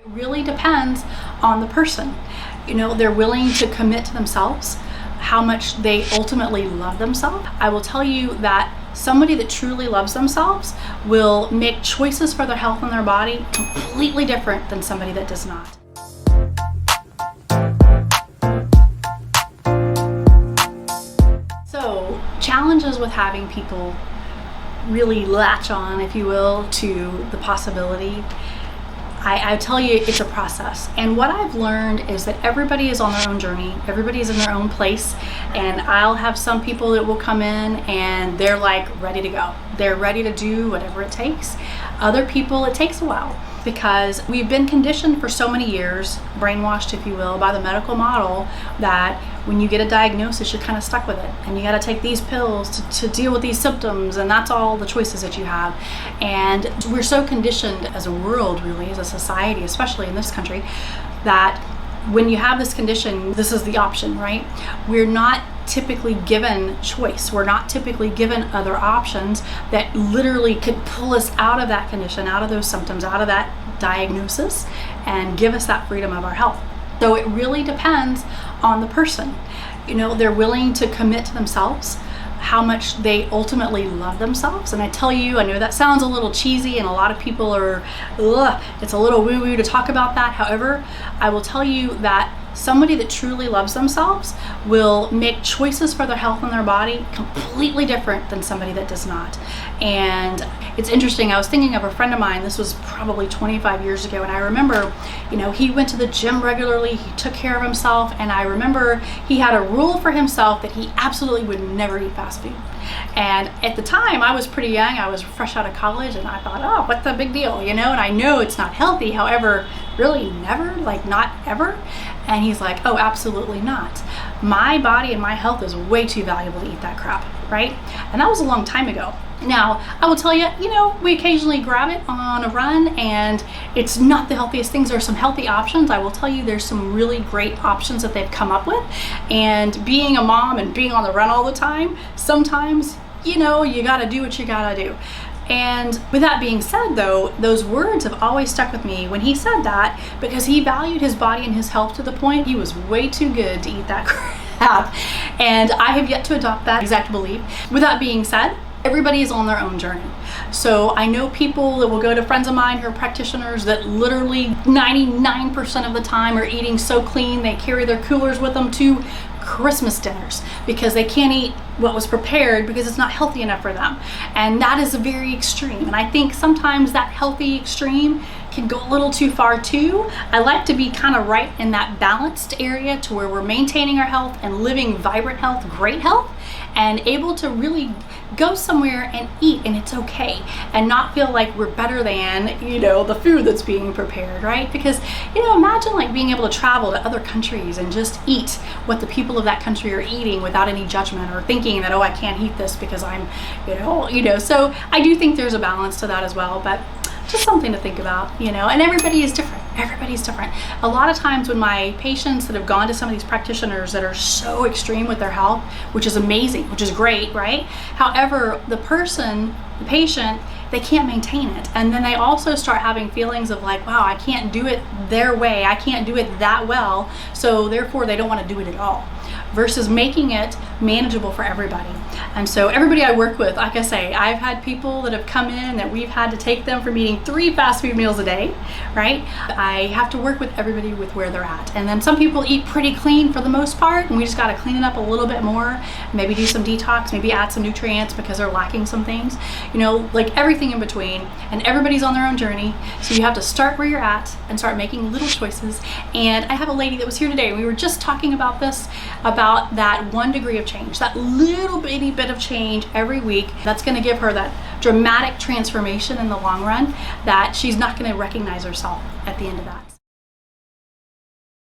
It really depends on the person. They're willing to commit to themselves, how much they ultimately love themselves. I will tell you that somebody that truly loves themselves will make choices for their health and their body completely different than somebody that does not. So, challenges with having people really latch on, if you will, to the possibility. I tell you, it's a process. And what I've learned is that everybody is on their own journey. Everybody is in their own place. And I'll have some people that will come in and they're like ready to go. They're ready to do whatever it takes. Other people, it takes a while because we've been conditioned for so many years, brainwashed, if you will, by the medical model that when you get a diagnosis, you're kind of stuck with it. And you got to take these pills to deal with these symptoms. And that's all the choices that you have. And we're so conditioned as a world, really, as a society, especially in this country, that when you have this condition, this is the option, right? We're not typically given choice. We're not typically given other options that literally could pull us out of that condition, out of those symptoms, out of that diagnosis, and give us that freedom of our health. So it really depends on the person. They're willing to commit to themselves, how much they ultimately love themselves. And I tell you, I know that sounds a little cheesy and a lot of people are, it's a little woo-woo to talk about that. However, I will tell you that somebody that truly loves themselves will make choices for their health and their body completely different than somebody that does not. And it's interesting, I was thinking of a friend of mine, this was probably 25 years ago, and I remember, he went to the gym regularly, he took care of himself, and I remember he had a rule for himself that he absolutely would never eat fast food. And at the time, I was pretty young, I was fresh out of college, and I thought, oh, what's the big deal, And I know it's not healthy, however, really never, like not ever. And he's like, oh, absolutely not. My body and my health is way too valuable to eat that crap, right? And that was a long time ago. Now, I will tell you, we occasionally grab it on a run and it's not the healthiest things. There are some healthy options. I will tell you there's some really great options that they've come up with. And being a mom and being on the run all the time, sometimes, you gotta do what you gotta do. And with that being said, though, those words have always stuck with me when he said that, because he valued his body and his health to the point he was way too good to eat that crap. And I have yet to adopt that exact belief. With that being said, everybody is on their own journey. So I know people that will go to friends of mine who are practitioners that literally 99% of the time are eating so clean they carry their coolers with them to Christmas dinners because they can't eat what was prepared because it's not healthy enough for them. And that is a very extreme. And I think sometimes that healthy extreme can go a little too far too. I like to be kind of right in that balanced area to where we're maintaining our health and living vibrant health, great health, and able to really go somewhere and eat and it's okay and not feel like we're better than, the food that's being prepared, right? Because, imagine like being able to travel to other countries and just eat what the people of that country are eating without any judgment or thinking that, oh, I can't eat this because I'm, so I do think there's a balance to that as well, but just something to think about, and everybody is different. Everybody's different. A lot of times when my patients that have gone to some of these practitioners that are so extreme with their health, which is amazing, which is great, right? However, the patient, they can't maintain it. And then they also start having feelings of like, wow, I can't do it their way. I can't do it that well. So therefore they don't want to do it at all, versus making it manageable for everybody. And so everybody I work with, like I say, I've had people that have come in that we've had to take them from eating 3 fast food meals a day, right? I have to work with everybody with where they're at. And then some people eat pretty clean for the most part, and we just got to clean it up a little bit more, maybe do some detox, maybe add some nutrients because they're lacking some things, like everything in between. And everybody's on their own journey. So you have to start where you're at and start making little choices. And I have a lady that was here today. We were just talking about this, about that 1 degree of change, that little bitty bit of change every week that's going to give her that dramatic transformation in the long run that she's not going to recognize herself at the end of that.